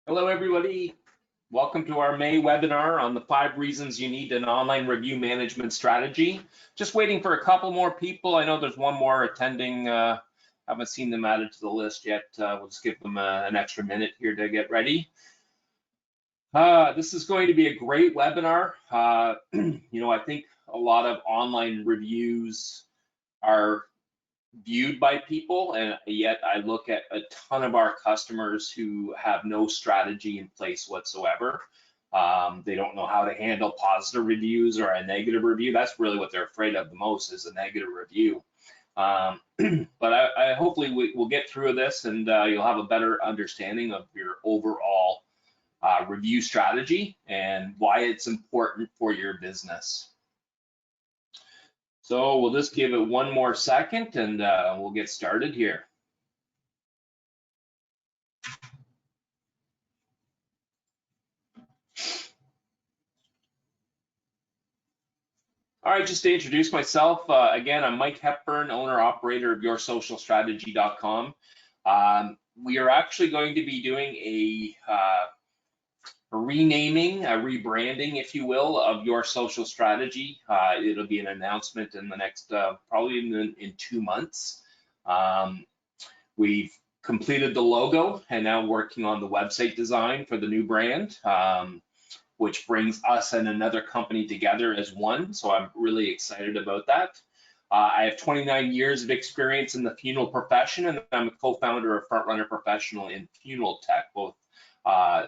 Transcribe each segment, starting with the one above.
Hello, everybody. Welcome to our May webinar on the 5 reasons you need an online review management strategy. Just waiting for a couple more people. I know there's one more attending. Haven't seen them added to the list yet. We'll just give them an extra minute here to get ready. This is going to be a great webinar. I think a lot of online reviews are viewed by people, and yet I look at a ton of our customers who have no strategy in place whatsoever. They don't know how to handle positive reviews or a negative review. That's really what they're afraid of the most, is a negative review. But I hopefully we'll get through this, and you'll have a better understanding of your overall review strategy and why it's important for your business. So we'll just give it one more second and we'll get started here. All right, just to introduce myself, again, I'm Mike Hepburn, owner-operator of YourSocialStrategy.com. We are actually going to be doing a renaming, a rebranding, if you will, of Your Social Strategy. It'll be an announcement in the next, probably in 2 months. We've completed the logo and now working on the website design for the new brand, which brings us and another company together as one. So I'm really excited about that. I have 29 years of experience in the funeral profession, and I'm a co-founder of Frontrunner Professional in Funeral Tech, both our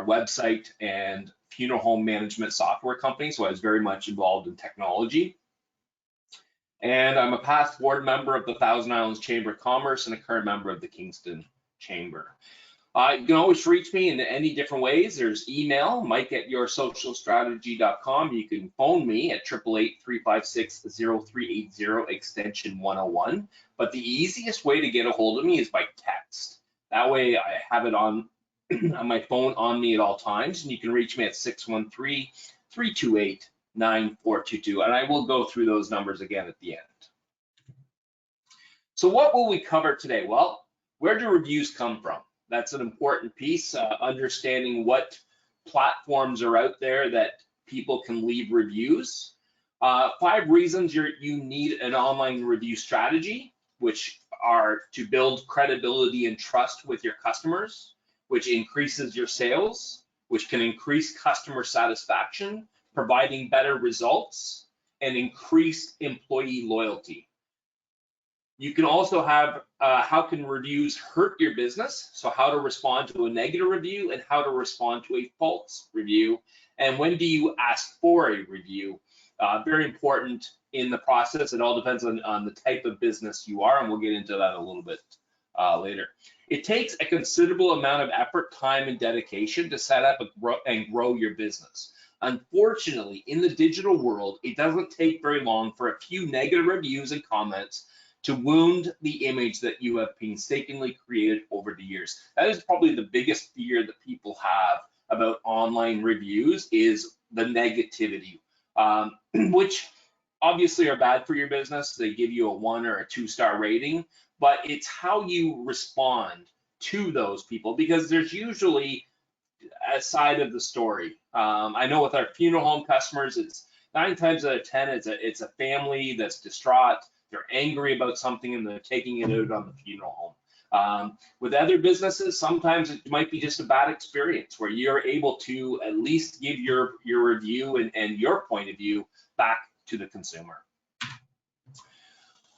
website and funeral home management software company. So I was very much involved in technology. And I'm a past board member of the Thousand Islands Chamber of Commerce and a current member of the Kingston Chamber. You can always reach me in any different ways. There's email, mike@yoursocialstrategy.com. You can phone me at 888-356-0380, extension 101. But the easiest way to get a hold of me is by text. That way I have it on my phone on me at all times, and you can reach me at 613-328-9422, and I will go through those numbers again at the end. So what will we cover today? Well, where do reviews come from? That's an important piece, understanding what platforms are out there that people can leave reviews. 5 reasons you need an online review strategy, which are to build credibility and trust with your customers, which increases your sales, which can increase customer satisfaction, providing better results, and increase employee loyalty. You can also have how can reviews hurt your business? So how to respond to a negative review and how to respond to a false review. And when do you ask for a review? Very important in the process. It all depends on the type of business you are, and we'll get into that a little bit later. It takes a considerable amount of effort, time, and dedication to set up and grow your business. Unfortunately, in the digital world, it doesn't take very long for a few negative reviews and comments to wound the image that you have painstakingly created over the years. That is probably the biggest fear that people have about online reviews, is the negativity, which obviously are bad for your business. They give you a 1 or a 2-star rating, but it's how you respond to those people, because there's usually a side of the story. I know with our funeral home customers, it's 9 times out of 10, it's a family that's distraught. They're angry about something and they're taking it out on the funeral home. With other businesses, sometimes it might be just a bad experience where you're able to at least give your review and your point of view back to the consumer.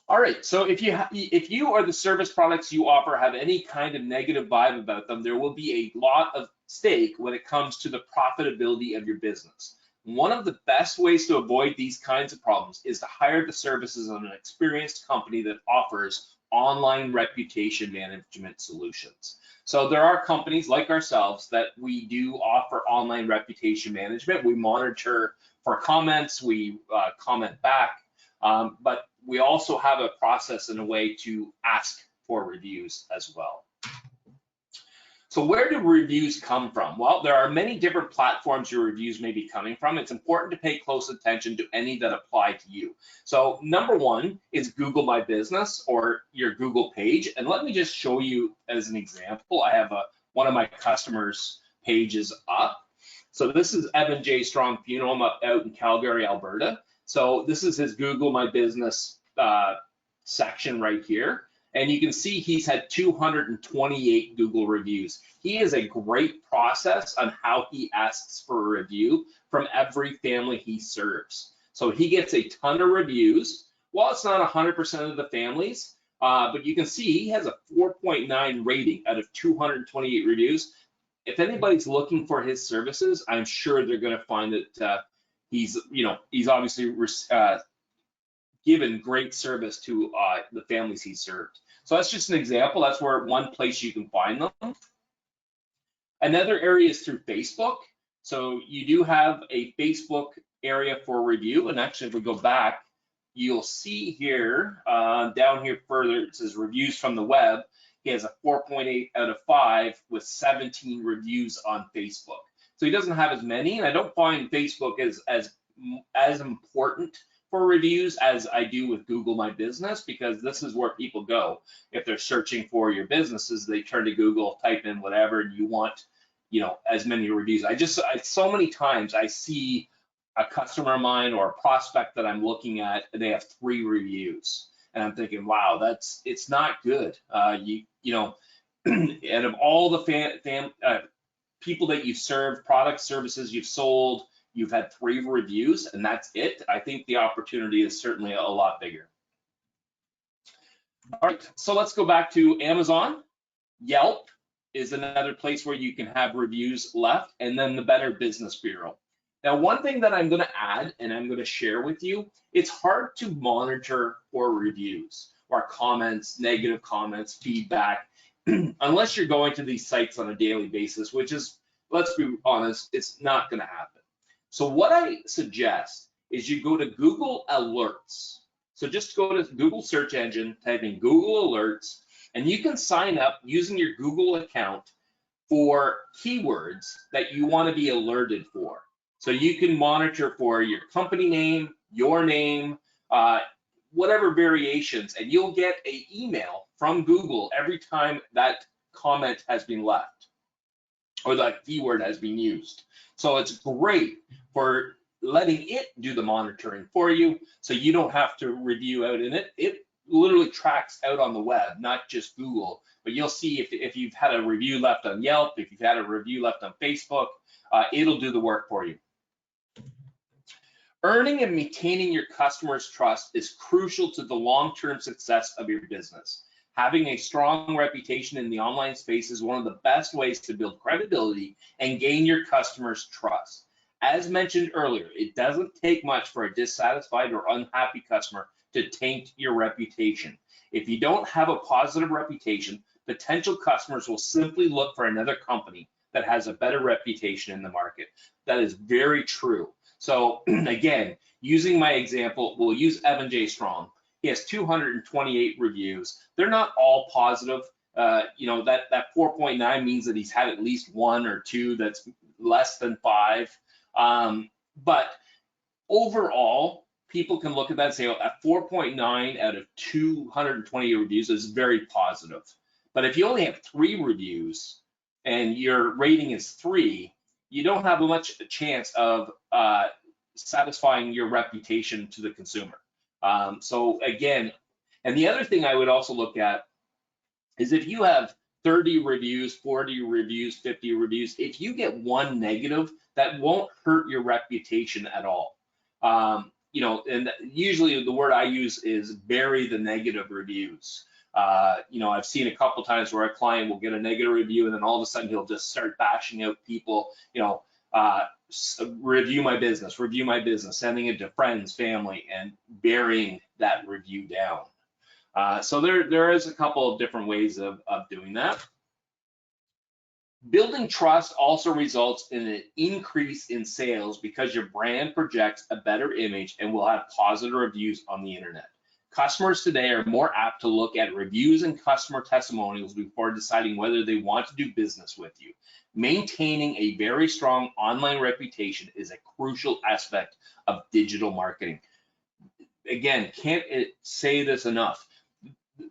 All right, so if you or the service products you offer have any kind of negative vibe about them, there will be a lot of stake when it comes to the profitability of your business. One of the best ways to avoid these kinds of problems is to hire the services of an experienced company that offers online reputation management solutions. So there are companies like ourselves that we do offer online reputation management. We monitor for comments, we comment back, but we also have a process and a way to ask for reviews as well. So where do reviews come from? Well, there are many different platforms your reviews may be coming from. It's important to pay close attention to any that apply to you. So number 1 is Google My Business or your Google page. And let me just show you as an example. I have one of my customers' pages up. So this is Evan J. Strong Funeral Home out in Calgary, Alberta. So this is his Google My Business section right here. And you can see he's had 228 Google reviews. He has a great process on how he asks for a review from every family he serves. So he gets a ton of reviews. Well, it's not 100% of the families, but you can see he has a 4.9 rating out of 228 reviews. If anybody's looking for his services, I'm sure they're going to find that he's obviously given great service to the families he served. So that's just an example. That's where one place you can find them. Another area is through Facebook. So you do have a Facebook area for review. And actually, if we go back, you'll see here, down here further, it says reviews from the web. He has a 4.8 out of 5 with 17 reviews on Facebook. So he doesn't have as many, and I don't find Facebook as important for reviews as I do with Google My Business, because this is where people go. If they're searching for your businesses, they turn to Google, type in whatever, and you want, as many reviews. So many times I see a customer of mine or a prospect that I'm looking at, and they have 3 reviews. And I'm thinking, wow, it's not good. And of all the people that you've served, products, services you've sold, you've had 3 reviews, and that's it. I think the opportunity is certainly a lot bigger. All right, so let's go back to Amazon. Yelp is another place where you can have reviews left, and then the Better Business Bureau. Now, one thing that I'm going to add and I'm going to share with you, it's hard to monitor for reviews or comments, negative comments, feedback, unless you're going to these sites on a daily basis, which is, let's be honest, it's not going to happen. So what I suggest is you go to Google Alerts. So just go to Google search engine, type in Google Alerts, and you can sign up using your Google account for keywords that you want to be alerted for. So you can monitor for your company name, your name, whatever variations, and you'll get an email from Google every time that comment has been left or that keyword has been used. So it's great for letting it do the monitoring for you, so you don't have to review out in it. It literally tracks out on the web, not just Google, but you'll see if you've had a review left on Yelp, if you've had a review left on Facebook, it'll do the work for you. Earning and maintaining your customers' trust is crucial to the long-term success of your business. Having a strong reputation in the online space is one of the best ways to build credibility and gain your customers' trust. As mentioned earlier, it doesn't take much for a dissatisfied or unhappy customer to taint your reputation. If you don't have a positive reputation, potential customers will simply look for another company that has a better reputation in the market. That is very true. So again, using my example, we'll use Evan J. Strong. He has 228 reviews. They're not all positive. That 4.9 means that he's had at least 1 or 2 that's less than 5. But overall, people can look at that and say, a 4.9 out of 228 reviews is very positive. But if you only have 3 reviews and your rating is 3, you don't have much chance of satisfying your reputation to the consumer. So again, and the other thing I would also look at is if you have 30 reviews, 40 reviews, 50 reviews, if you get 1 negative, that won't hurt your reputation at all. And usually the word I use is bury the negative reviews. I've seen a couple times where a client will get a negative review and then all of a sudden he'll just start bashing out people, review my business, sending it to friends, family, and burying that review down. So there is a couple of different ways of doing that. Building trust also results in an increase in sales because your brand projects a better image and will have positive reviews on the internet. Customers today are more apt to look at reviews and customer testimonials before deciding whether they want to do business with you. Maintaining a very strong online reputation is a crucial aspect of digital marketing. Again, can't say this enough.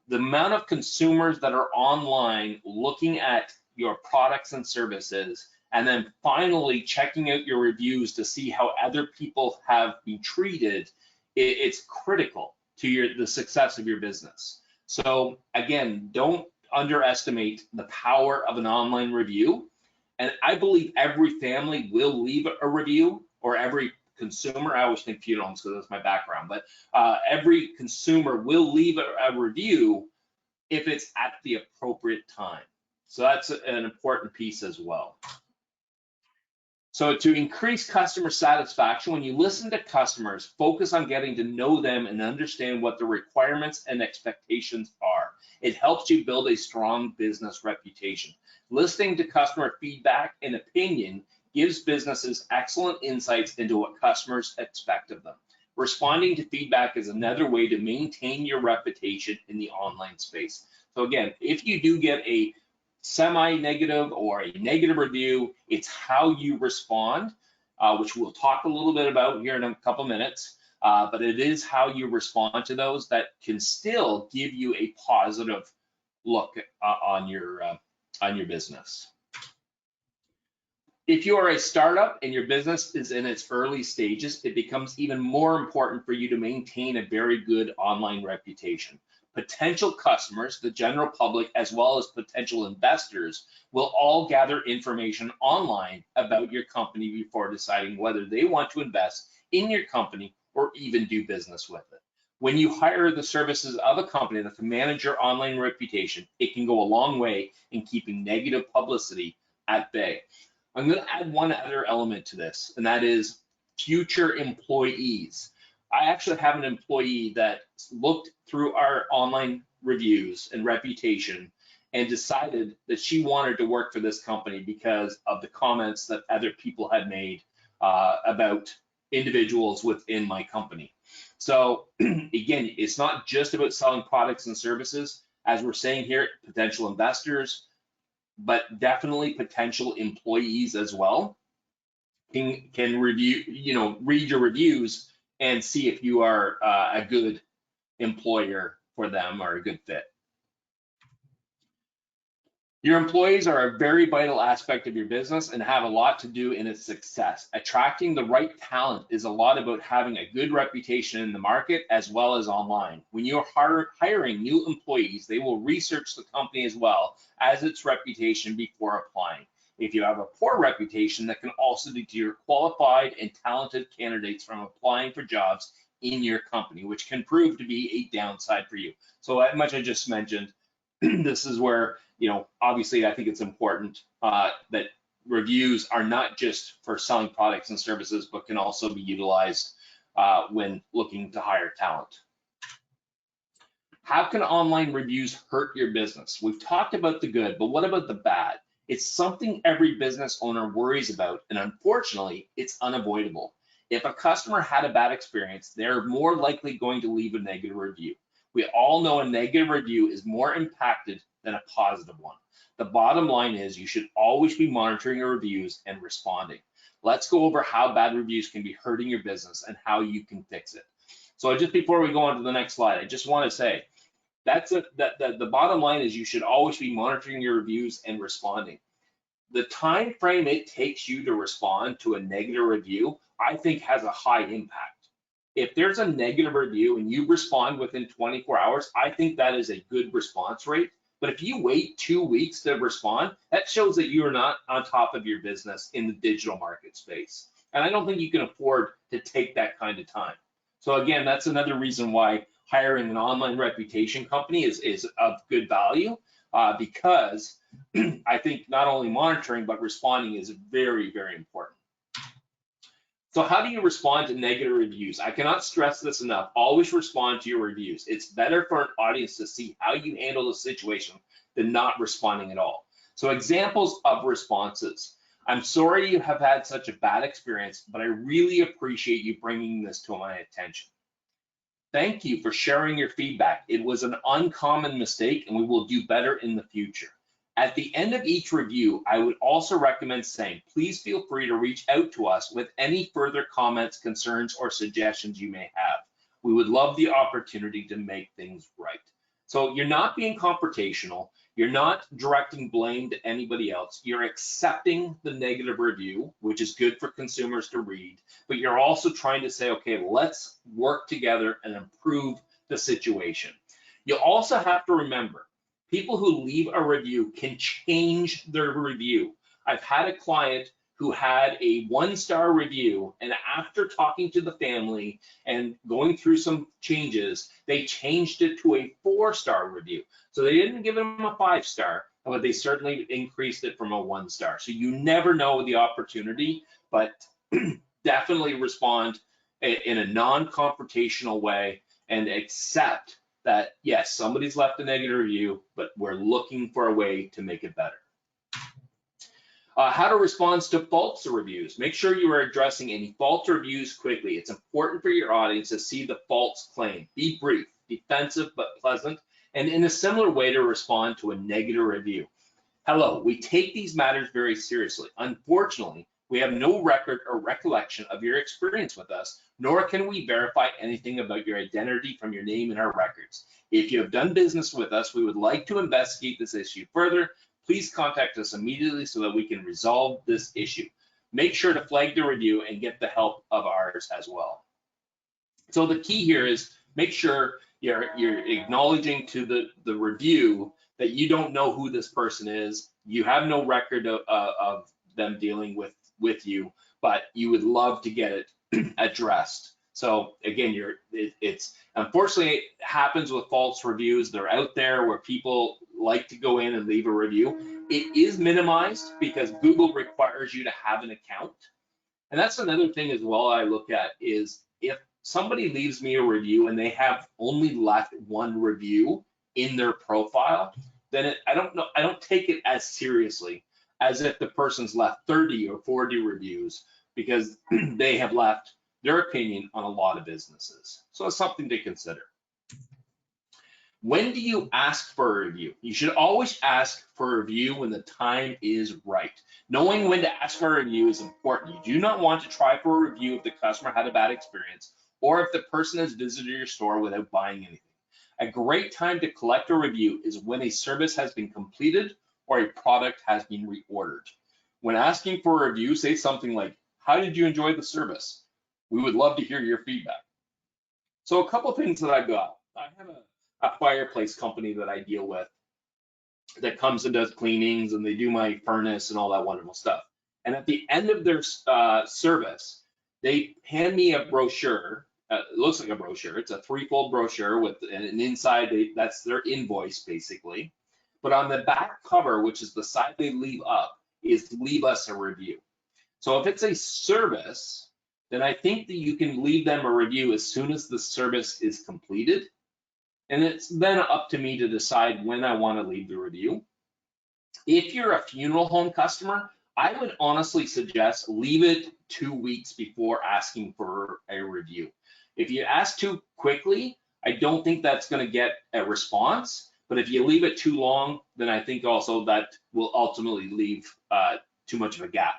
The amount of consumers that are online looking at your products and services, and then finally checking out your reviews to see how other people have been treated, it's critical to the success of your business. So again, don't underestimate the power of an online review. And I believe every family will leave a review, or every consumer. I always think funeral homes because that's my background, but every consumer will leave a review if it's at the appropriate time. So that's an important piece as well. So to increase customer satisfaction, when you listen to customers, focus on getting to know them and understand what the requirements and expectations are. It helps you build a strong business reputation. Listening to customer feedback and opinion gives businesses excellent insights into what customers expect of them. Responding to feedback is another way to maintain your reputation in the online space. So again, if you do get a semi-negative or a negative review, it's how you respond, which we'll talk a little bit about here in a couple minutes, but it is how you respond to those that can still give you a positive look on your business. If you are a startup and your business is in its early stages, it becomes even more important for you to maintain a very good online reputation. Potential customers, the general public, as well as potential investors, will all gather information online about your company before deciding whether they want to invest in your company or even do business with it. When you hire the services of a company that can manage your online reputation, it can go a long way in keeping negative publicity at bay. I'm going to add one other element to this, and that is future employees. I actually have an employee that looked through our online reviews and reputation and decided that she wanted to work for this company because of the comments that other people had made about individuals within my company. So again, it's not just about selling products and services, as we're saying here, potential investors, but definitely potential employees as well can review, read your reviews and see if you are a good employer for them or a good fit. Your employees are a very vital aspect of your business and have a lot to do in its success. Attracting the right talent is a lot about having a good reputation in the market as well as online. When you're hiring new employees, they will research the company as well as its reputation before applying. If you have a poor reputation, that can also deter qualified and talented candidates from applying for jobs in your company, which can prove to be a downside for you. So as much I just mentioned, this is where, obviously I think it's important that reviews are not just for selling products and services, but can also be utilized when looking to hire talent. How can online reviews hurt your business? We've talked about the good, but what about the bad? It's something every business owner worries about, and unfortunately, it's unavoidable. If a customer had a bad experience, they're more likely going to leave a negative review. We all know a negative review is more impacted than a positive one. The bottom line is you should always be monitoring your reviews and responding. Let's go over how bad reviews can be hurting your business and how you can fix it. So just before we go on to the next slide, I just want to say the bottom line is you should always be monitoring your reviews and responding. The time frame it takes you to respond to a negative review, I think, has a high impact. If there's a negative review and you respond within 24 hours, I think that is a good response rate. But if you wait 2 weeks to respond, that shows that you are not on top of your business in the digital market space. And I don't think you can afford to take that kind of time. So again, that's another reason why hiring an online reputation company is of good value, because I think not only monitoring, but responding is very, very important. So how do you respond to negative reviews? I cannot stress this enough. Always respond to your reviews. It's better for an audience to see how you handle the situation than not responding at all. So examples of responses. I'm sorry you have had such a bad experience, but I really appreciate you bringing this to my attention. Thank you for sharing your feedback. It was an uncommon mistake and we will do better in the future. At the end of each review, I would also recommend saying, please feel free to reach out to us with any further comments, concerns, or suggestions you may have. We would love the opportunity to make things right. So you're not being confrontational. You're not directing blame to anybody else. You're accepting the negative review, which is good for consumers to read, but you're also trying to say, okay, let's work together and improve the situation. You also have to remember, people who leave a review can change their review. I've had a client who had a 1-star review, and after talking to the family and going through some changes, they changed it to a 4-star review. So they didn't give him a 5-star, but they certainly increased it from a 1-star. So you never know the opportunity, but definitely respond in a non-confrontational way and accept that, yes, somebody's left a negative review, but we're looking for a way to make it better. How to respond to false reviews. Make sure you are addressing any false reviews quickly. It's important for your audience to see the false claim. Be brief, defensive, but pleasant, and in a similar way to respond to a negative review. Hello, we take these matters very seriously. Unfortunately, we have no record or recollection of your experience with us, nor can we verify anything about your identity from your name in our records. If you have done business with us, we would like to investigate this issue further. Please contact us immediately so that we can resolve this issue. Make sure to flag the review and get the help of ours as well. So the key here is make sure you're acknowledging to the review that you don't know who this person is. You have no record of them dealing with you, but you would love to get it addressed. So again, it's unfortunately it happens with false reviews. They're out there where people like to go in and leave a review. It is minimized because Google requires you to have an account. And that's another thing as well I look at is if somebody leaves me a review and they have only left 1 review in their profile, then I don't take it as seriously as if the person's left 30 or 40 reviews because they have left their opinion on a lot of businesses. So it's something to consider. When do you ask for a review? You should always ask for a review when the time is right. Knowing when to ask for a review is important. You do not want to try for a review if the customer had a bad experience or if the person has visited your store without buying anything. A great time to collect a review is when a service has been completed or a product has been reordered. When asking for a review, say something like, "How did you enjoy the service? We would love to hear your feedback." So a couple of things that I've got. I have a fireplace company that I deal with that comes and does cleanings, and they do my furnace and all that wonderful stuff. And at the end of their service, they hand me a brochure. It looks like a brochure. It's a 3-fold brochure with an inside, that's their invoice basically. But on the back cover, which is the side they leave up, is leave us a review. So if it's a service, then I think that you can leave them a review as soon as the service is completed. And it's then up to me to decide when I want to leave the review. If you're a funeral home customer, I would honestly suggest leave it 2 weeks before asking for a review. If you ask too quickly, I don't think that's going to get a response. But if you leave it too long, then I think also that will ultimately leave too much of a gap.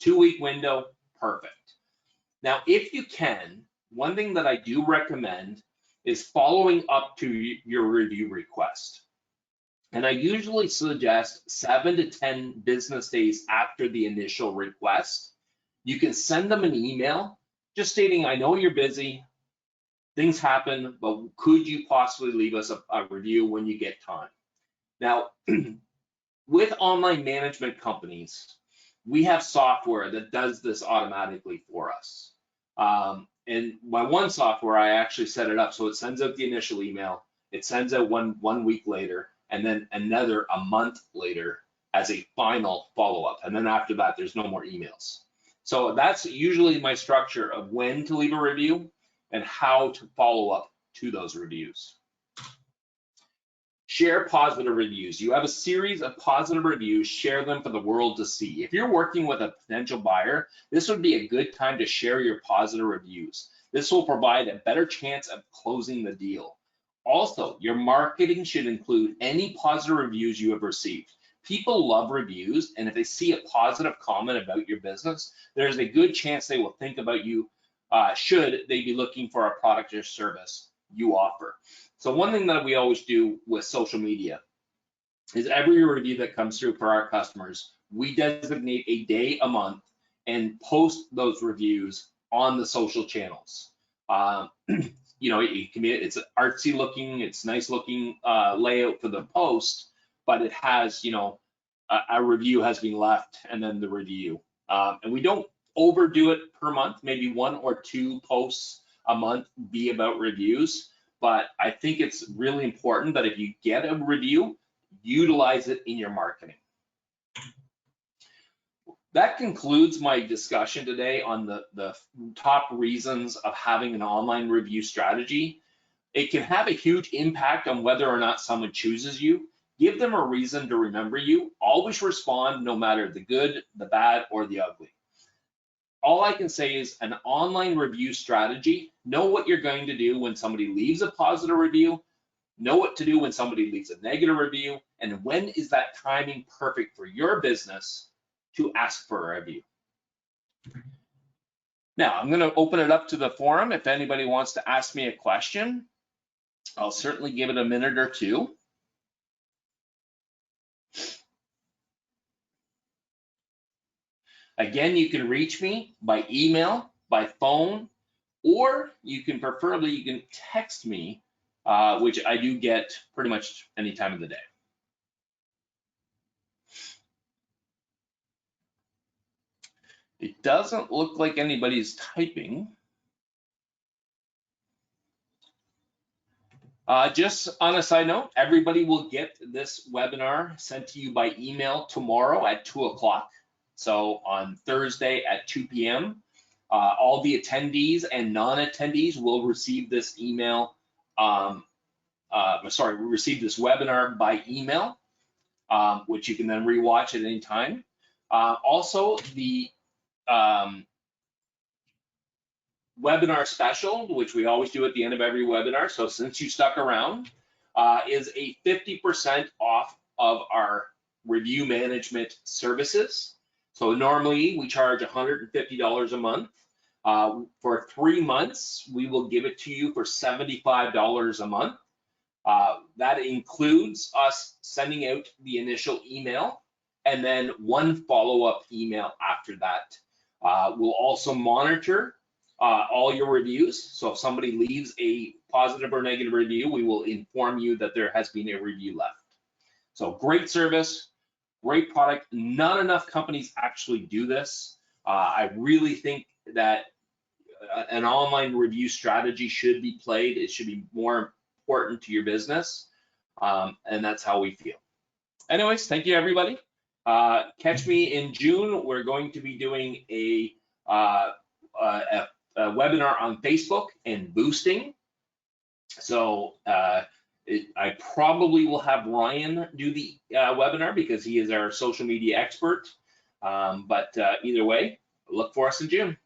2-week window, perfect. Now, if you can, one thing that I do recommend is following up to your review request. And I usually suggest 7 to 10 business days after the initial request. You can send them an email just stating, "I know you're busy, things happen, but could you possibly leave us a review when you get time?" Now, with online management companies, we have software that does this automatically for us. And my one software, I actually set it up so it sends out the initial email, it sends out one week later, and then another a month later as a final follow-up. And then after that, there's no more emails. So that's usually my structure of when to leave a review and how to follow up to those reviews. Share positive reviews. You have a series of positive reviews, share them for the world to see. If you're working with a potential buyer, this would be a good time to share your positive reviews. This will provide a better chance of closing the deal. Also, your marketing should include any positive reviews you have received. People love reviews, and if they see a positive comment about your business, there's a good chance they will think about you should they be looking for a product or service you offer. So one thing that we always do with social media is every review that comes through for our customers, we designate a day a month and post those reviews on the social channels. You know, it can be, it's artsy looking, it's nice looking layout for the post, but it has, you know, a review has been left and then the review. And we don't overdo it per month, maybe 1 or 2 posts a month be about reviews. But I think it's really important that if you get a review, utilize it in your marketing. That concludes my discussion today on the top reasons of having an online review strategy. It can have a huge impact on whether or not someone chooses you. Give them a reason to remember you. Always respond, no matter the good, the bad, or the ugly. All I can say is an online review strategy. Know what you're going to do when somebody leaves a positive review. Know what to do when somebody leaves a negative review. And when is that timing perfect for your business to ask for a review? Now, I'm going to open it up to the forum. If anybody wants to ask me a question, I'll certainly give it a minute or two. Again, you can reach me by email, by phone, or you can text me, which I do get pretty much any time of the day. It doesn't look like anybody's typing. Just on a side note, everybody will get this webinar sent to you by email tomorrow at 2 o'clock. So on Thursday at 2 p.m. All the attendees and non-attendees will receive this email, receive this webinar by email, which you can then rewatch at any time. Also, the webinar special, which we always do at the end of every webinar, so since you stuck around, is a 50% off of our review management services. So normally we charge $150 a month. For 3 months, we will give it to you for $75 a month. That includes us sending out the initial email and then 1 follow-up email after that. We'll also monitor all your reviews. So if somebody leaves a positive or negative review, we will inform you that there has been a review left. So great service, great product. Not enough companies actually do this. I really think that an online review strategy should be played. It should be more important to your business. And that's how we feel. Anyways, thank you, everybody. Catch me in June. We're going to be doing a webinar on Facebook and boosting. So I probably will have Ryan do the webinar because he is our social media expert. But either way, look for us in June.